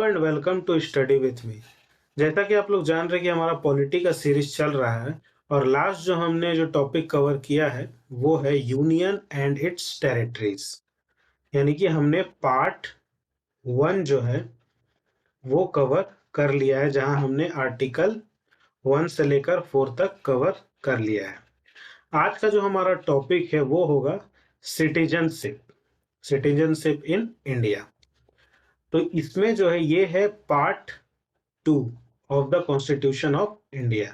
And welcome to study with me. जैसा कि आप लोग जान रहे हैं कि हमारा पॉलिटी का सीरीज चल रहा है और लास्ट जो हमने जो टॉपिक कवर किया है वो है यूनियन एंड इट्स टेरिटरीज। यानी कि हमने पार्ट 1 जो है वो कवर कर लिया है, जहां हमने आर्टिकल 1 से लेकर 4 तक कवर कर लिया है। आज का जो हमारा टॉपिक है वो होगा सिटीजनशिप, सिटीजनशिप इन इंडिया। तो इसमें जो है ये है part 2 of the constitution of India.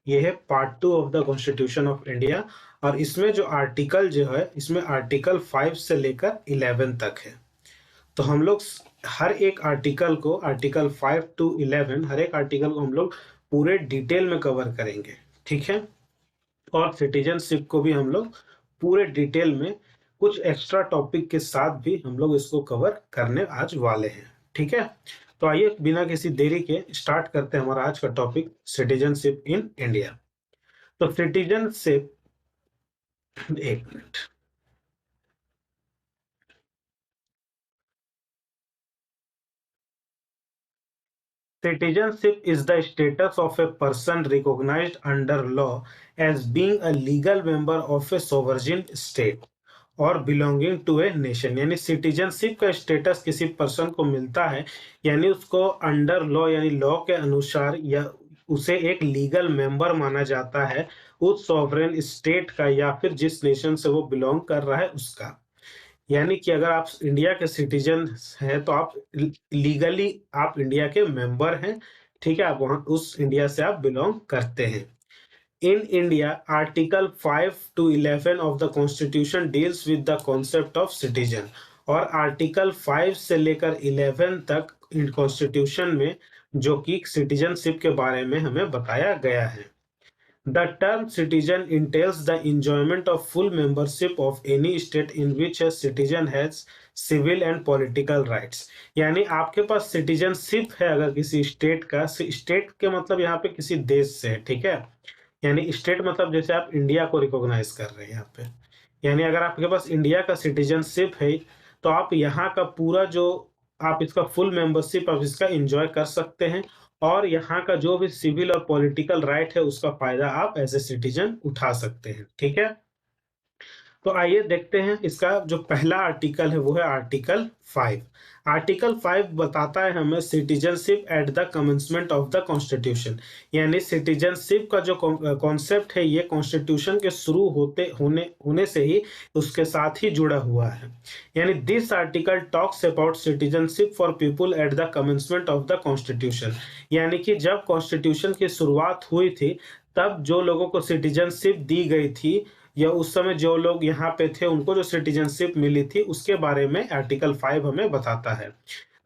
ये है part 2 of the constitution of India और इसमें जो आर्टिकल जो है इसमें आर्टिकल 5 से लेकर 11 तक है। तो हम लोग हर एक आर्टिकल को, आर्टिकल 5 to 11, हर एक आर्टिकल को हम लोग पूरे डिटेल में कवर करेंगे, ठीक है। और सिटीजनशिप को भी हम लोग पूरे डिटेल में कुछ एक्स्ट्रा टॉपिक के साथ भी हम लोग इसको कवर करने आज वाले हैं, ठीक है। तो आइए बिना किसी देरी के स्टार्ट करते हैं हमारा आज का टॉपिक, सिटीजनशिप इन इंडिया। तो सिटीजनशिप, एक minute, citizenship is the status of a person recognized under law as being a legal member of a sovereign state और बिलोंगिंग टू ए नेशन। यानी सिटीजनशिप का स्टेटस किसी person को मिलता है, यानी उसको अंडर लॉ यानी लॉ के अनुसार या उसे एक लीगल मेंबर माना जाता है उस सॉवरेन स्टेट का या फिर जिस नेशन से वो बिलोंग कर रहा है उसका। यानी कि अगर आप इंडिया के सिटीजन हैं तो आप लीगली आप इंडिया के मेंबर हैं, ठीक है। आप वहां उस इंडिया से आप बिलोंग करते हैं। In India, Article 5 to 11 of the Constitution deals with the concept of citizen और आर्टिकल 5 से लेकर 11 तक कॉन्स्टिट्यूशन में जो कि सिटीजनशिप के बारे में हमें बताया गया है। The term citizen entails the enjoyment of full membership of any state in which a citizen has civil and political rights। यानी आपके पास सिटीजनशिप है अगर किसी स्टेट का, स्टेट के मतलब यहाँ पे किसी देश से है, ठीक है। यानी स्टेट मतलब जैसे आप इंडिया को रिकॉग्नाइज कर रहे हैं यहाँ पे, यानी अगर आपके पास इंडिया का सिटीजनशिप है तो आप यहाँ का पूरा जो आप इसका फुल मेंबरशिप आप इसका एंजॉय कर सकते हैं और यहाँ का जो भी सिविल और पॉलिटिकल राइट है उसका फायदा आप एज ए सिटीजन उठा सकते हैं, ठीक है। तो आइए देखते हैं इसका जो पहला आर्टिकल है वो है आर्टिकल 5। आर्टिकल 5 बताता है हमें citizenship at the commencement of the constitution. यानी सिटीजनशिप का जो कॉन्सेप्ट है ये कॉन्स्टिट्यूशन के शुरू होने से ही उसके साथ ही जुड़ा हुआ है। यानी this article talks about citizenship for people at the commencement of the constitution. यानी कि जब कॉन्स्टिट्यूशन की शुरुआत हुई थी तब जो लोगों को सिटीजनशिप दी गई थी या उस समय जो लोग यहाँ पे थे उनको जो सिटीजनशिप मिली थी उसके बारे में आर्टिकल 5 हमें बताता है।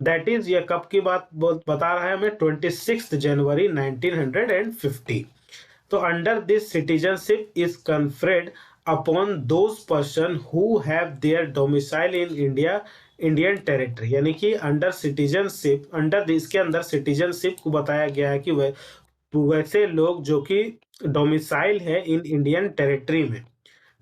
दैट इज ये कब की बात बता रहा है हमें, 26 जनवरी 1950। तो under this citizenship is conferred upon those person who have their domicile in India Indian territory. यानी कि अंडर सिटीजनशिप, अंडर इसके अंदर सिटीजनशिप को बताया गया है कि वैसे लोग जो कि डोमिसाइल है इन इंडियन टेरिटरी में,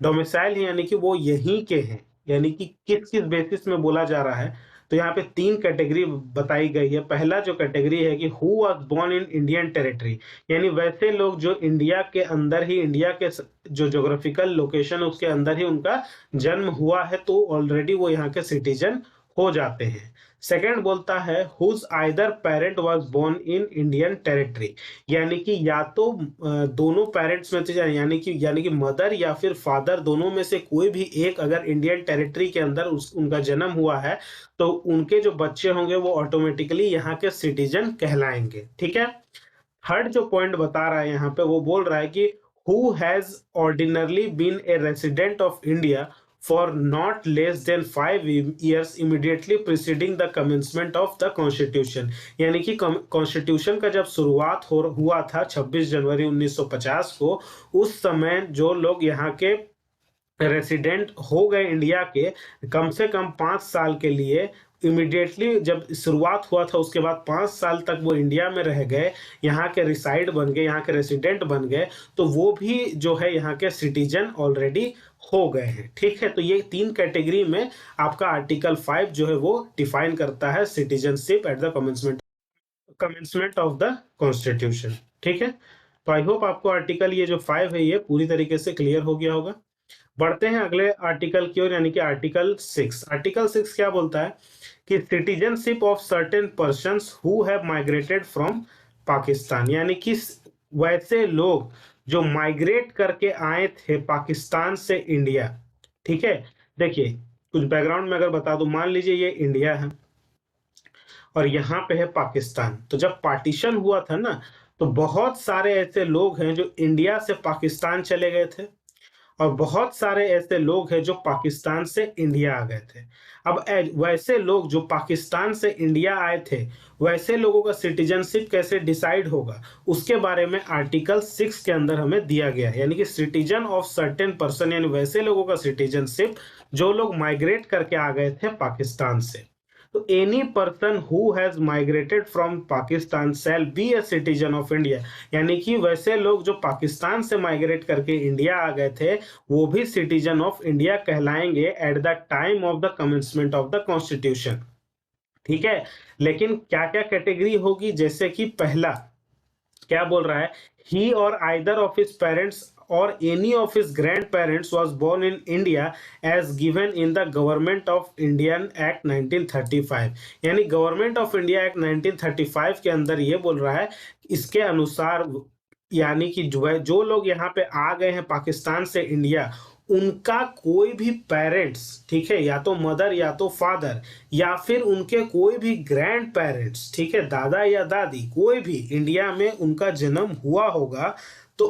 डोमिसाइल यानी कि वो यहीं के हैं। यानी कि किस किस बेसिस में बोला जा रहा है, तो यहाँ पे 3 कैटेगरी बताई गई है। पहला जो कैटेगरी है कि who was born in Indian territory, यानी वैसे लोग जो इंडिया के अंदर ही, इंडिया के जो ज्योग्राफिकल लोकेशन है उसके अंदर ही उनका जन्म हुआ है तो ऑलरेडी वो यहाँ के सिटीजन हो जाते हैं। सेकेंड बोलता है whose either parent was born in Indian territory, यानी कि या तो दोनों पेरेंट्स में से यानी कि मदर या फिर फादर दोनों में से कोई भी एक अगर इंडियन टेरिटरी के अंदर उनका जन्म हुआ है तो उनके जो बच्चे होंगे वो ऑटोमेटिकली यहाँ के सिटीजन कहलाएंगे, ठीक है। थर्ड जो पॉइंट बता रहा है यहाँ पे वो बोल रहा है कि who has ordinarily been a resident of India for not less than 5 years immediately preceding the commencement of the constitution। यानी कि कॉन्स्टिट्यूशन का जब शुरुआत हुआ था 26 जनवरी 1950 को, उस समय जो लोग यहाँ के रेसिडेंट हो गए इंडिया के कम से कम 5 साल के लिए, इमीडिएटली जब शुरुआत हुआ था उसके बाद 5 साल तक वो इंडिया में रह गए, यहाँ के रिसाइड बन गए, यहाँ के रेसिडेंट बन गए, तो वो भी जो है यहाँ के सिटीजन ऑलरेडी हो गए हैं, ठीक है। तो ये 3 कैटेगरी में आपका आर्टिकल 5 जो है वो डिफाइन करता है citizenship at the commencement commencement of the constitution. ठीक है, तो आई होप आपको आर्टिकल ये जो 5 है ये पूरी तरीके से क्लियर हो गया होगा। बढ़ते हैं अगले आर्टिकल की ओर, यानी कि आर्टिकल 6। आर्टिकल 6 क्या बोलता है कि citizenship of certain persons who have migrated from Pakistan, यानी कि वैसे लोग जो माइग्रेट करके आए थे पाकिस्तान से इंडिया। ठीक है, देखिए कुछ बैकग्राउंड में अगर बता दूं, मान लीजिए ये इंडिया है और यहाँ पे है पाकिस्तान। तो जब पार्टीशन हुआ था ना, तो बहुत सारे ऐसे लोग हैं जो इंडिया से पाकिस्तान चले गए थे और बहुत सारे ऐसे लोग हैं जो पाकिस्तान से इंडिया आ गए थे। अब वैसे लोग जो पाकिस्तान से इंडिया आए थे, वैसे लोगों का सिटीजनशिप कैसे डिसाइड होगा, उसके बारे में आर्टिकल 6 के अंदर हमें दिया गया है। यानी कि सिटीजन ऑफ सर्टेन पर्सन, यानी वैसे लोगों का सिटीजनशिप जो लोग माइग्रेट करके आ गए थे पाकिस्तान से। तो any person who has migrated from Pakistan shall be A citizen of India, यानी कि वैसे लोग जो पाकिस्तान से माइग्रेट करके इंडिया आ गए थे वो भी सिटीजन ऑफ इंडिया कहलाएंगे at the time of the commencement of the constitution. ठीक है, लेकिन क्या क्या कैटेगरी होगी, जैसे कि पहला क्या बोल रहा है, ही और आइदर ऑफ हिज पेरेंट्स और any of his grandparents was born in India as given in the government of Indian act 1935, यानी गवर्नमेंट ऑफ इंडिया एक्ट 1935 के अंदर ये बोल रहा है इसके अनुसार, यानी कि जो लोग यहाँ पे आ गए हैं पाकिस्तान से इंडिया, उनका कोई भी पेरेंट्स, ठीक है, या तो मदर या तो फादर या फिर उनके कोई भी ग्रैंड पेरेंट्स, ठीक है, दादा या दादी, कोई भी इंडिया में उनका जन्म हुआ होगा तो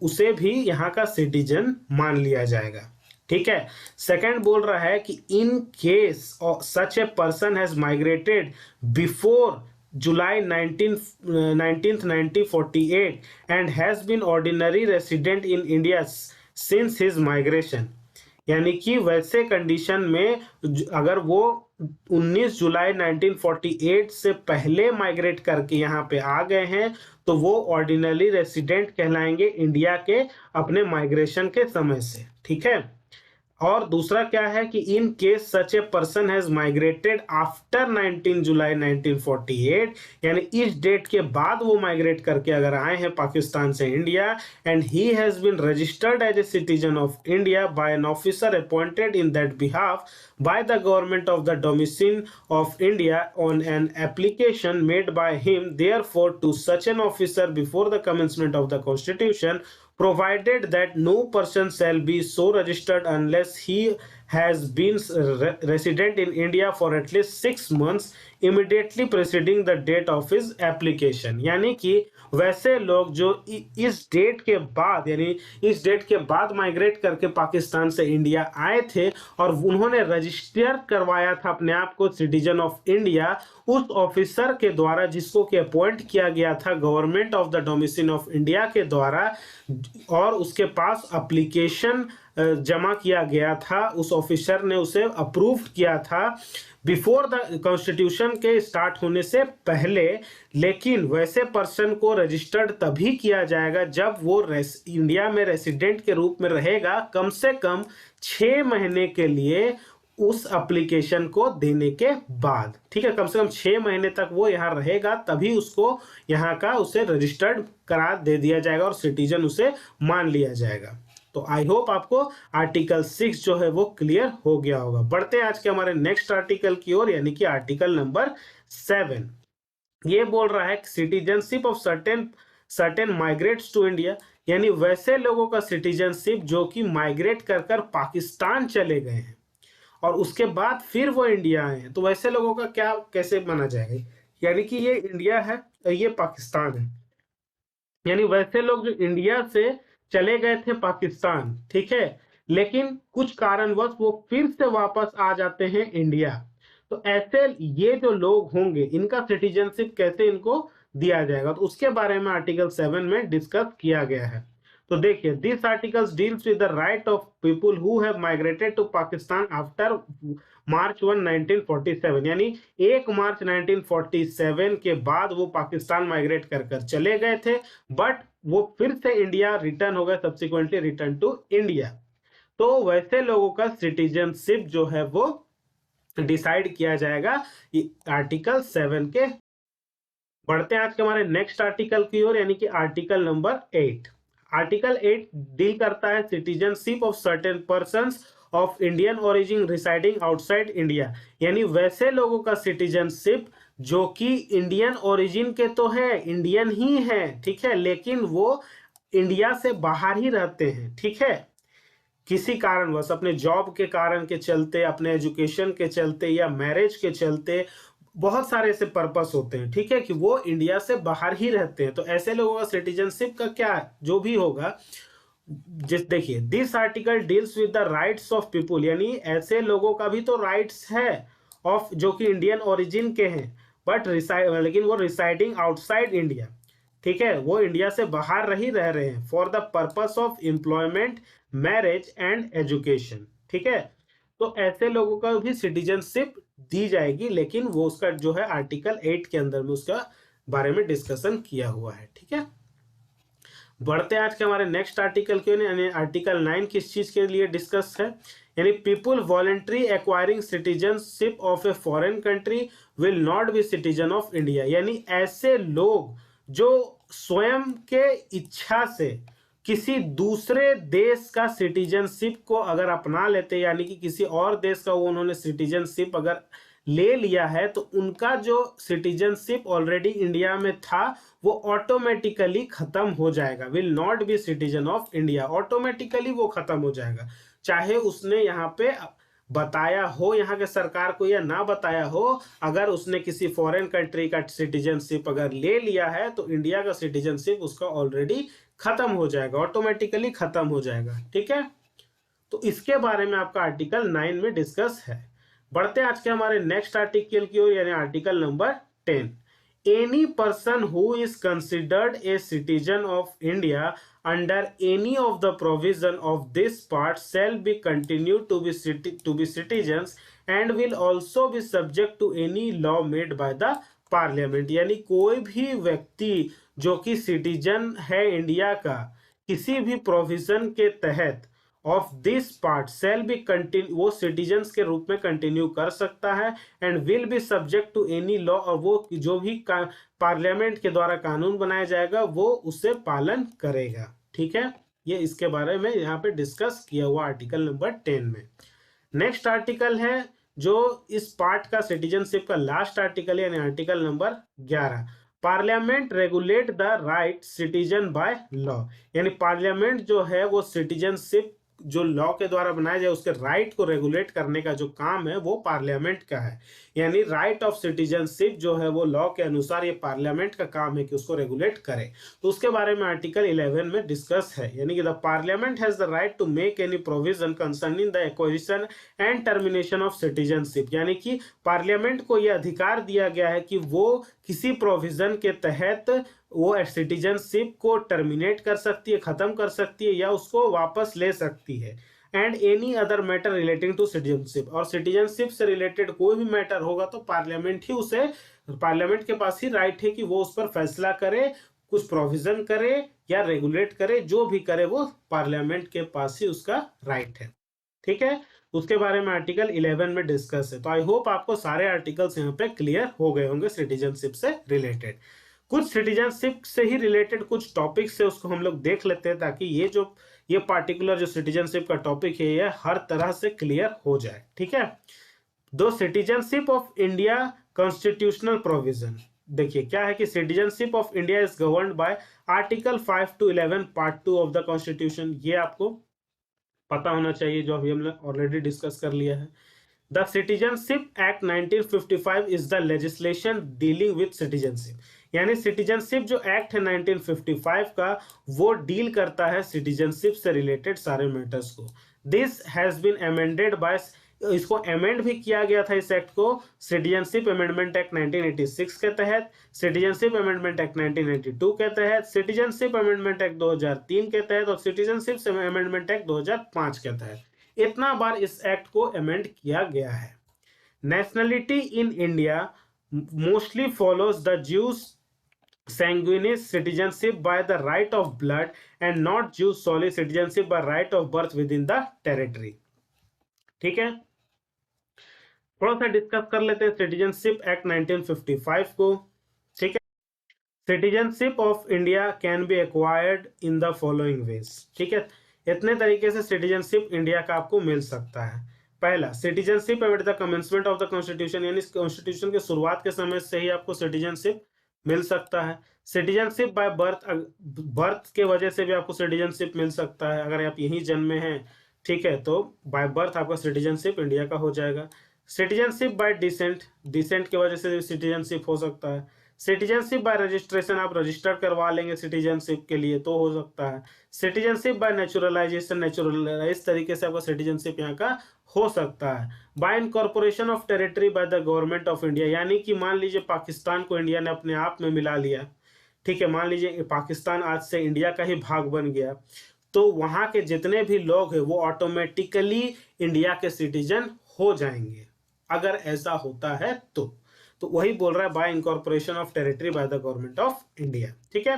उसे भी यहाँ का सिटीजन मान लिया जाएगा। ठीक है, सेकंड बोल रहा है कि in case such a person has migrated before July 19th 1948 and has been ordinary resident in India since his migration, यानी कि वैसे कंडीशन में अगर वो 19 जुलाई 1948 से पहले माइग्रेट करके यहाँ पे आ गए हैं तो वो ऑर्डिनरी रेसिडेंट कहलाएंगे इंडिया के अपने माइग्रेशन के समय से। ठीक है, और दूसरा क्या है कि in case such a person has migrated after 19 जुलाई 1948, यानी इस डेट के बाद वो माइग्रेट करके अगर आए हैं पाकिस्तान से India and he has been registered as a citizen of India by an officer appointed in that behalf by the government of the domicile of India on an application made by him, therefore to such an officer before the commencement of the constitution, provided that no person shall be so registered unless he has been resident in India for at least 6 months immediately preceding the date of his application, यानी कि वैसे लोग जो इस date के बाद, यानी इस डेट के बाद माइग्रेट करके पाकिस्तान से इंडिया आए थे और उन्होंने रजिस्टर करवाया था अपने आप को सिटीजन ऑफ इंडिया, उस ऑफिसर के द्वारा जिसको कि अपॉइंट किया गया था government of the domicile of India के द्वारा, और उसके पास एप्लीकेशन जमा किया गया था, उस ऑफिसर ने उसे अप्रूव किया था बिफोर द कॉन्स्टिट्यूशन के स्टार्ट होने से पहले। लेकिन वैसे पर्सन को रजिस्टर्ड तभी किया जाएगा जब वो इंडिया में रेसिडेंट के रूप में रहेगा कम से कम 6 महीने के लिए उस एप्लीकेशन को देने के बाद। ठीक है, कम से कम 6 महीने तक वो यहाँ रहेगा, तभी उसको यहाँ का उसे रजिस्टर्ड करा दे दिया जाएगा और सिटीजन उसे मान लिया जाएगा। तो आई होप आपको आर्टिकल 6 जो है वो क्लियर हो गया होगा। बढ़ते हैं आज के हमारे नेक्स्ट आर्टिकल की ओर, यानी कि आर्टिकल नंबर 7। ये बोल रहा है citizenship of certain migrates to India, यानी वैसे लोगों का सिटीजनशिप जो कि माइग्रेट कर पाकिस्तान चले गए हैं और उसके बाद फिर वो इंडिया आए हैं, तो वैसे लोगों का क्या कैसे माना जाएगा, यानी कि ये इंडिया है और ये पाकिस्तान है, यानी वैसे लोग जो इंडिया से चले गए थे पाकिस्तान, ठीक है, लेकिन कुछ कारणवश वो फिर से वापस आ जाते हैं इंडिया, तो ऐसे ये जो लोग होंगे इनका सिटीजनशिप कैसे इनको दिया जाएगा, तो उसके बारे में आर्टिकल 7 में डिस्कस किया गया है। तो देखिए, this articles deals with the right of people who have migrated to Pakistan after March 1 1947, यानी 1 मार्च 1947 के बाद वो पाकिस्तान माइग्रेट कर चले गए थे, बट वो फिर से इंडिया रिटर्न हो गए, सब्सिक्वेंटली रिटर्न टू इंडिया। तो वैसे लोगों का सिटीजनशिप जो है वो डिसाइड किया जाएगा आर्टिकल 7 के बढ़ते हैं आज के हमारे नेक्स्ट आर्टिकल की ओर, यानी कि आर्टिकल नंबर 8। आर्टिकल 8 डील करता है citizenship of certain persons of Indian origin residing outside India, यानी वैसे लोगों का सिटीजनशिप जो कि इंडियन ओरिजिन के तो है, इंडियन ही है, ठीक है, लेकिन वो इंडिया से बाहर ही रहते हैं, ठीक है, किसी कारणवश अपने जॉब के कारण के चलते, अपने एजुकेशन के चलते या मैरिज के चलते, बहुत सारे ऐसे पर्पस होते हैं, ठीक है, कि वो इंडिया से बाहर ही रहते हैं। तो ऐसे लोगों का सिटीजनशिप का क्या जो भी होगा, जिस देखिए this article deals with the rights of people, यानी ऐसे लोगों का भी तो राइट्स है ऑफ जो कि इंडियन ओरिजिन के हैं, बट रिसाइड, लेकिन वो रिसाइडिंग आउटसाइड इंडिया, ठीक है, वो इंडिया से बाहर ही रह रहे हैं for the purpose of employment, marriage and education, ठीक है। तो ऐसे लोगों का भी सिटीजनशिप दी जाएगी, लेकिन वो उसका जो है आर्टिकल 8 के अंदर में उसका बारे में डिस्कशन किया हुआ है, ठीक है। बढ़ते हैं आज के हमारे नेक्स्ट आर्टिकल के, यानी आर्टिकल 9 किस चीज के लिए डिस्कस है, यानी people voluntary acquiring citizenship of a foreign country will not be citizen of India, यानी ऐसे लोग जो स्वयं के इच्छा से किसी दूसरे देश का सिटीजनशिप को अगर अपना लेते, यानी कि किसी और देश का वो उन्होंने सिटीजनशिप अगर ले लिया है, तो उनका जो सिटीजनशिप ऑलरेडी इंडिया में था वो ऑटोमेटिकली खत्म हो जाएगा। Will not be citizen of India, automatically वो खत्म हो जाएगा, चाहे उसने यहाँ पे बताया हो यहाँ के सरकार को या ना बताया हो। अगर उसने किसी फॉरेन कंट्री का सिटीजनशिप अगर ले लिया है तो इंडिया का सिटीजनशिप उसका ऑलरेडी खत्म हो जाएगा, ऑटोमेटिकली खत्म हो जाएगा, ठीक है। तो इसके बारे में आपका आर्टिकल 9 में डिस्कस है। बढ़ते आज के हमारे नेक्स्ट आर्टिकल की ओर, यानी article number 10। Any person who is considered a citizen of India under any of the provision of this part shall be continued to be citizens and will also be subject to any law made by the parliament, यानी कोई भी व्यक्ति जो कि citizen है India का, किसी भी प्रोविजन के तहत of this part shall be continue, वो सिटीजन्स के रूप में कंटिन्यू कर सकता है, and will be subject to any law, और वो जो भी पार्लियामेंट के द्वारा कानून बनाया जाएगा वो उससे पालन करेगा, ठीक है। ये इसके बारे में यहाँ पे डिस्कस किया हुआ आर्टिकल नंबर 10 में। नेक्स्ट आर्टिकल है जो इस पार्ट का सिटीजनशिप का लास्ट आर्टिकल है, यानी article number 11। Parliament regulate the right citizen by law, यानी पार्लियामेंट जो है वो सिटीजनशिप जो लॉ के द्वारा बनाया जाए उसके राइट को रेगुलेट करने का जो काम है वो पार्लियामेंट का है, यानी राइट ऑफ सिटीजनशिप जो है वो लॉ के अनुसार ये पार्लियामेंट का काम है कि उसको रेगुलेट करे। तो उसके बारे में आर्टिकल 11 में डिस्कस है, यानी कि the parliament has the right to make any provision concerning the acquisition and termination of citizenship, यानी कि पार्लियामेंट को यह अधिकार दिया गया है कि वो किसी प्रोविजन के तहत वो सिटीजनशिप को टर्मिनेट कर सकती है, खत्म कर सकती है या उसको वापस ले सकती है, and any other matter relating to citizenship, और सिटीजनशिप से रिलेटेड कोई भी मैटर होगा तो पार्लियामेंट ही उसे, पार्लियामेंट के पास ही राइट है कि वो उस पर फैसला करे, कुछ प्रोविजन करे या रेगुलेट करे, जो भी करे वो पार्लियामेंट के पास ही उसका राइट है, ठीक है। उसके बारे में आर्टिकल 11 में डिस्कस है। तो आई होप आपको सारे आर्टिकल्स यहाँ पे क्लियर हो गए होंगे सिटीजनशिप से रिलेटेड। कुछ सिटीजनशिप से ही रिलेटेड कुछ टॉपिक्स से उसको हम लोग देख लेते हैं, ताकि ये पार्टिकुलर जो सिटीजनशिप का टॉपिक है ये हर तरह से क्लियर हो जाए, ठीक है। दो citizenship of India constitutional provision, देखिए क्या है कि citizenship of India is governed bye article 5 to 11 part 2 of the constitution, ये आपको पता होना चाहिए, जो अभी हमने ऑलरेडी डिस्कस कर लिया है। The citizenship act 1955 is the legislation dealing with citizenship, यानी सिटीजनशिप जो एक्ट है 1955 का वो डील करता है सिटीजनशिप से रिलेटेड सारे मैटर्स को। This has been amended by, इसको अमेंड भी किया गया था इस एक्ट को सिटीजनशिप अमेंडमेंट एक्ट 1986 के तहत, सिटीजनशिप अमेंडमेंट एक्ट 1992 के तहत, सिटीजनशिप अमेंडमेंट एक्ट 2003 के तहत और सिटीजनशिप अमेंडमेंट एक्ट 2005 के तहत। इतना बार इस एक्ट को अमेंड किया गया है। Nationality in India mostly follows the juice sanguinis citizenship by the right of blood and not Jews solely citizenship by right of birth within the territory, ठीक है। थोड़ा सा डिस्कस कर लेते हैं सिटीजनशिप एक्ट 1955 को, ठीक है। Citizenship of India can be acquired in the following veg. ठीक है, इतने तरीके से सिटीजनशिप इंडिया का आपको मिल सकता है। पहला, citizenship at the commencement of the constitution, यानी कॉन्स्टिट्यूशन के शुरुआत के समय से ही आपको सिटीजनशिप मिल सकता है। सिटीजनशिप बाय बर्थ, बर्थ के वजह से भी आपको सिटीजनशिप मिल सकता है, अगर आप यहीं जन्मे हैं, ठीक है, तो बाय बर्थ आपका सिटीजनशिप इंडिया का हो जाएगा। सिटीजनशिप बाय डिसेंट, डिसेंट की वजह से सिटीजनशिप हो सकता है। सिटीजनशिप बाय रजिस्ट्रेशन, आप रजिस्टर करवा लेंगे सिटीजनशिप के लिए तो हो सकता है। सिटीजनशिप बाय नेचुरलाइजेशन, नेचुरलाइज तरीके से आपका सिटीजनशिप यहाँ का हो सकता है। By incorporation of territory by the government of India, यानी कि मान लीजिए पाकिस्तान को इंडिया ने अपने आप में मिला लिया, ठीक है, मान लीजिए पाकिस्तान आज से इंडिया का ही भाग बन गया, तो वहां के जितने भी लोग हैं वो ऑटोमेटिकली इंडिया के सिटीजन हो जाएंगे अगर ऐसा होता है तो वही बोल रहा है by incorporation of territory by the government of India. ठीक है,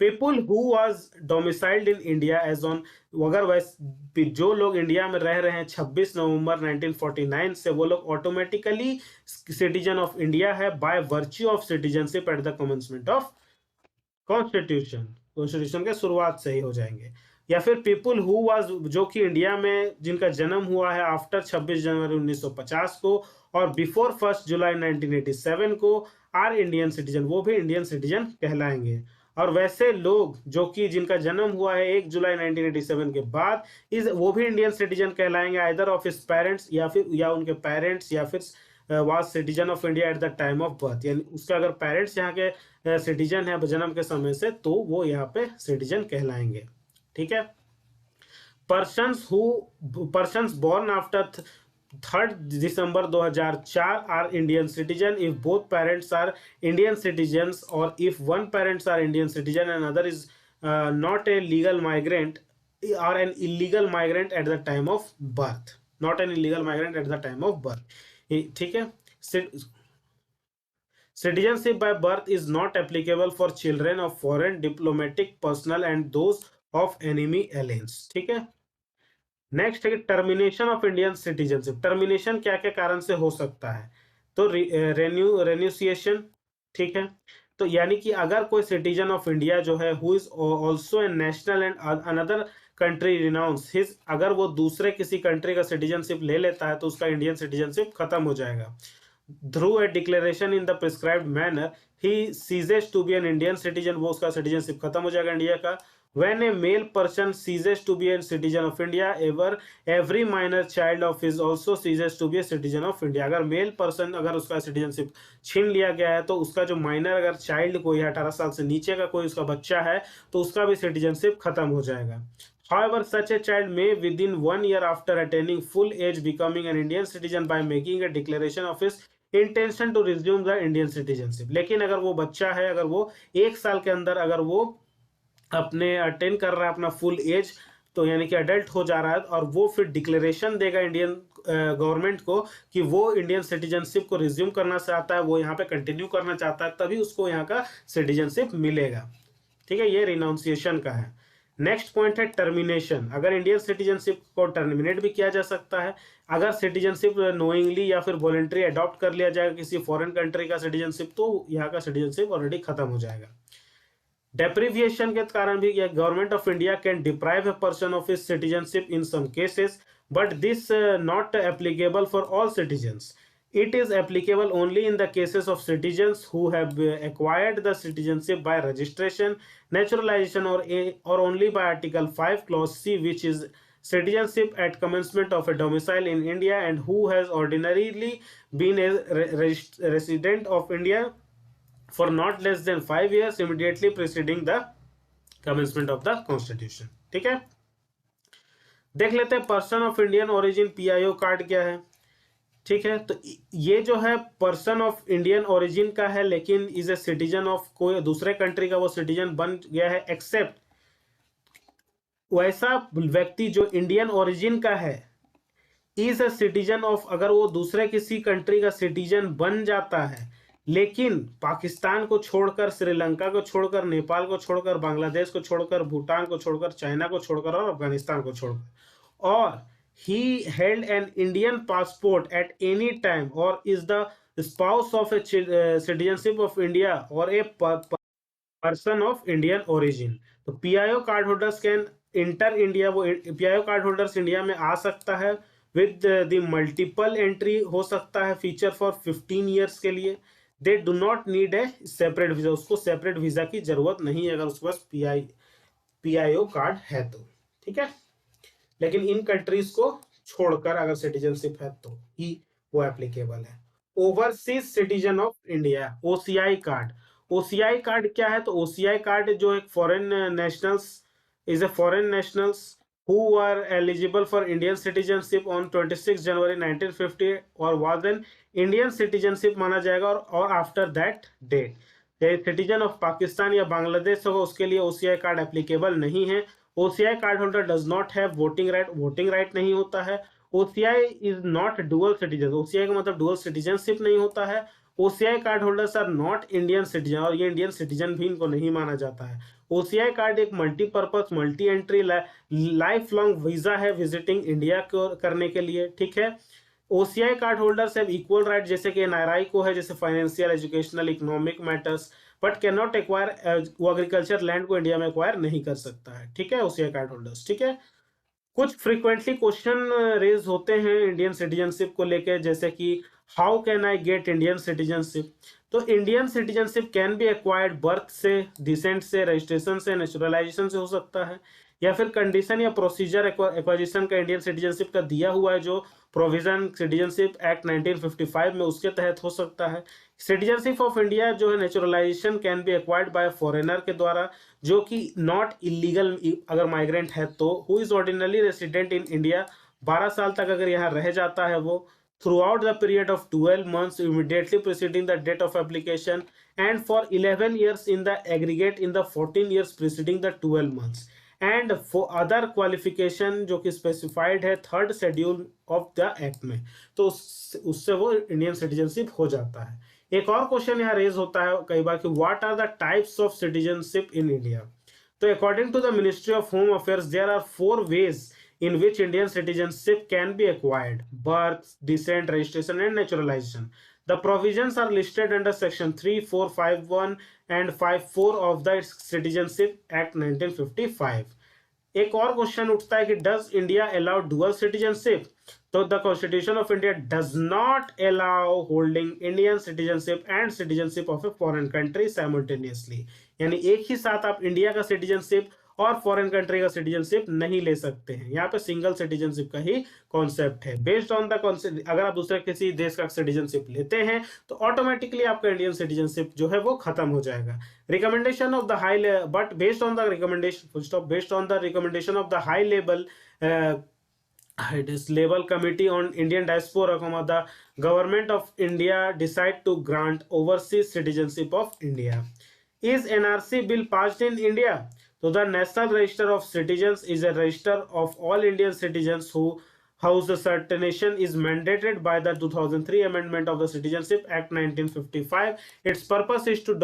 people who was domiciled in India as on, अगर वैसे जो लोग इंडिया में रह रहे हैं 26 नवंबर 1949 से, वो लोग ऑटोमेटिकली सिटीजन ऑफ इंडिया है by virtue of citizenship at the commencement of constitution, constitution के शुरुआत से ही हो जाएंगे। या फिर पीपुल हु वाज, जो कि इंडिया में जिनका जन्म हुआ है आफ्टर 26 जनवरी 1950 को और बिफोर 1 जुलाई 1987 को, आर इंडियन सिटीजन, वो भी इंडियन सिटीजन कहलाएंगे। और वैसे लोग जो कि जिनका जन्म हुआ है 1 जुलाई 1987 के बाद, इस वो भी इंडियन सिटीजन कहलाएंगे, आइदर ऑफ हिज पेरेंट्स, या उनके पेरेंट्स, या फिर was citizen of India at the time of birth, यानी उसका अगर पेरेंट्स यहाँ के सिटीजन है जन्म के समय से, तो वो यहाँ पे सिटीजन कहलाएंगे। ठीक है, persons born after 3 December 2004 are Indian citizen if both parents are Indian citizens, और if one parents are Indian citizen and other is not a legal migrant or an illegal migrant at the time of birth, not an illegal migrant at the time of birth। ठीक है, citizenship by birth is not applicable for children of foreign diplomatic personnel and those of enemy aliens। ठीक है, next है termination of Indian citizenship. Termination क्या क्या कारण से हो सकता है, तो रेन्यूसिएशन, ठीक है, तो यानी कि अगर कोई सिटीजन ऑफ इंडिया जो है who is also a national and another country renounce his, अगर वो दूसरे किसी कंट्री का सिटीजनशिप ले लेता है तो उसका इंडियन सिटीजनशिप खत्म हो जाएगा। Through a declaration in the prescribed manner he ceases to be an Indian citizen, वो उसका सिटीजनशिप खत्म हो जाएगा इंडिया का। When a male person ceases to be a citizen of India, every minor child of his also ceases to be a citizen of India। अगर male person, अगर उसका citizenship छीन लिया गया है तो उसका जो माइनर अगर चाइल्ड कोई है 18 साल से नीचे का कोई उसका बच्चा है तो उसका भी सिटीजनशिप खत्म हो जाएगा। However, such a child may within 1 year after attaining full age becoming an Indian citizen by making a declaration of his intention to resume the Indian citizenship। लेकिन अगर वो बच्चा है, अगर वो 1 साल के अंदर अगर वो अपने अटेन कर रहा है अपना फुल एज, तो यानी कि अडल्ट हो जा रहा है, और वो फिर डिक्लेरेशन देगा इंडियन गवर्नमेंट को कि वो इंडियन सिटीजनशिप को रिज्यूम करना चाहता है, वो यहाँ पे कंटिन्यू करना चाहता है, तभी उसको यहाँ का सिटीजनशिप मिलेगा। ठीक है, ये रिनाउंसिएशन का है। नेक्स्ट पॉइंट है टर्मिनेशन। अगर इंडियन सिटीजनशिप को टर्मिनेट भी किया जा सकता है, अगर सिटीजनशिप नोइंगली या फिर वॉलेंट्री अडॉप्ट कर लिया जाएगा किसी फॉरेन कंट्री का सिटीजनशिप, तो यहाँ का सिटीजनशिप ऑलरेडी खत्म हो जाएगा। डेप्रिविएशन के कारण भी government of India can deprive a person of his citizenship in some cases, but this not applicable for all citizens. It is applicable only in the cases of citizens who have acquired the citizenship by registration, naturalization, or only by Article 5 Clause C, which is citizenship at commencement of a domicile in India and who has ordinarily been a resident of India for not less than 5 years immediately preceding the commencement of the constitution। ठीक है, देख लेते हैं person of Indian origin PIO card क्या है। ठीक है, तो ये जो है पर्सन ऑफ इंडियन ओरिजिन का है, लेकिन इज ए सिटीजन ऑफ कोई दूसरे कंट्री का वो सिटीजन बन गया है, एक्सेप्ट वैसा व्यक्ति जो इंडियन ओरिजिन का है इज ए सिटीजन ऑफ, अगर वो दूसरे किसी कंट्री का सिटीजन बन जाता है लेकिन पाकिस्तान को छोड़कर, श्रीलंका को छोड़कर, नेपाल को छोड़कर, बांग्लादेश को छोड़कर, भूटान को छोड़कर, चाइना को छोड़कर और अफगानिस्तान को छोड़कर, और he held an Indian passport at any time or is the spouse of a citizenship of India or a person of Indian origin. तो PIO card holders can enter India, वो पीआईओ कार्ड होल्डर्स इंडिया में आ सकता है with the multiple entry हो सकता है feature for 15 years के लिए। They do not need a separate visa, उसको सेपरेट वीजा की जरूरत नहीं है अगर उसके पास पीआईओ कार्ड है तो, ठीक है। लेकिन इन कंट्रीज को छोड़कर अगर सिटीजनशिप है तो ही वो एप्लीकेबल है। Overseas citizen of India, OCI card. OCI card क्या है? तो ओसीआई कार्ड जो एक foreign nationals is a foreign nationals who were eligible for Indian citizenship on 26 January 1950 और was an Indian citizenship माना जाएगा, और after that date citizen of Pakistan या बांग्लादेश होगा उसके लिए ओसीआई कार्ड एप्लीकेबल नहीं है। OCI card holder does not have voting right नहीं होता है। OCI is not dual citizen, OCI का मतलब डुअल सिटीजनशिप नहीं होता है। OCI card holders are not Indian citizen, और ये इंडियन सिटीजन भी इनको नहीं माना जाता है। ओसीआई कार्ड एक multipurpose multi entry life long visa है विजिटिंग इंडिया को करने के लिए, ठीक है। OCI card holders have equal right जैसे कि एनआरआई को है, जैसे financial, educational, economic matters, but can not acquire, वो एग्रीकल्चर लैंड को इंडिया में एक्वायर नहीं कर सकता है, ठीक है, ओसीआई कार्ड होल्डर्स, ठीक है। कुछ फ्रीक्वेंटली क्वेश्चन रेज होते हैं इंडियन सिटीजनशिप को लेकर, जैसे कि how can I get Indian citizenship. तो Indian citizenship can be acquired birth से, डिसेंट से, रजिस्ट्रेशन से, नेचुरलाइजेशन से हो सकता है, या फिर कंडीशन या प्रोसीजर एक्वाजिशन का इंडियन सिटीजनशिप का दिया हुआ है जो प्रोविजन सिटीजनशिप एक्ट 1955 में, उसके तहत हो सकता है। सिटीजनशिप ऑफ इंडिया जो है naturalisation can be acquired by foreigner के द्वारा जो कि नॉट इलीगल अगर माइग्रेंट है तो, who is ordinary resident in India, 12 साल तक अगर यहाँ रह जाता है वो, throughout the period of 12 months immediately preceding the date of application, and for 11 years in the aggregate in the 14 years preceding the 12 months, and for other qualification जो कि स्पेसिफाइड है third schedule of the act में, तो उससे वो Indian citizenship हो जाता है। एक और क्वेश्चन यहाँ रेज होता है कई बार कि what are the types of citizenship in India. तो according to the ministry of home affairs there are 4 ways in which Indian citizenship can be acquired: birth, descent, registration, and naturalization. The provisions are listed under section 3, 4, 5(1) and 5(4) of the Citizenship Act 1955. एक और question उठता है कि does India allow dual citizenship. तो the constitution of India does not allow holding Indian citizenship and citizenship of a foreign country simultaneously, यानी एक ही साथ आप इंडिया का सिटीजनशिप और फॉरेन कंट्री का सिटीजनशिप नहीं ले सकते हैं। यहाँ पे सिंगल सिटीजनशिप का ही कॉन्सेप्ट है। बेस्ड ऑन द कॉन्सेप्ट, अगर आप दूसरे किसी देश का सिटीजनशिप लेते हैं तो ऑटोमेटिकली आपका इंडियन सिटीजनशिप जो है वो खत्म हो जाएगा। Recommendation of the high, but based on the recommendation, based on the recommendation of the high level level committee on Indian diaspora, the government of India decide to grant overseas citizenship of India. Is NRC bill passed in India? So the National Register of Citizens is a register of all Indian citizens whose certification is mandated by the 2003 amendment of the Citizenship Act 1955. Its purpose is to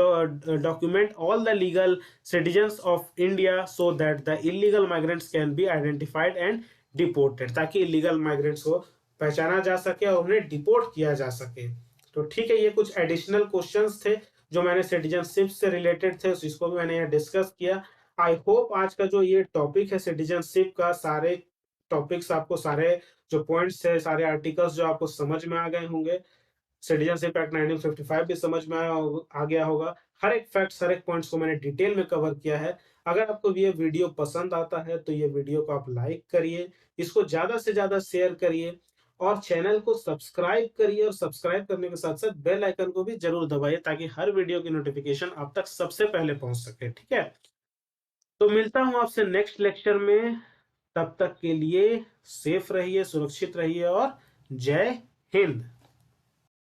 document all the legal citizens of India so that the illegal migrants can be identified and deported, ताकि illegal migrants को पहचाना जा सके और उन्हें deport किया जा सके। तो ठीक है, ये कुछ एडिशनल क्वेश्चंस थे जो मैंने सिटीजनशिप से रिलेटेड थे, इसको भी मैंने यहाँ डिस्कस किया। आई होप आज का जो ये टॉपिक है सिटीजनशिप का, सारे टॉपिक्स आपको, सारे जो पॉइंट्स थे, सारे आर्टिकल्स जो आपको समझ में आ गए होंगे। सिटीजनशिप एक्ट 1955 भी समझ में आ गया होगा। हर एक फैक्ट्स, हर एक पॉइंट्स को मैंने डिटेल में कवर किया है। अगर आपको ये वीडियो पसंद आता है तो ये वीडियो को आप लाइक करिए, इसको ज्यादा से ज्यादा शेयर करिए और चैनल को सब्सक्राइब करिए, और सब्सक्राइब करने के साथ साथ बेल आइकन को भी जरूर दबाइए ताकि हर वीडियो की नोटिफिकेशन आप तक सबसे पहले पहुंच सके, ठीक है। तो मिलता हूं आपसे नेक्स्ट लेक्चर में, तब तक के लिए सेफ रहिए, सुरक्षित रहिए और जय हिंद।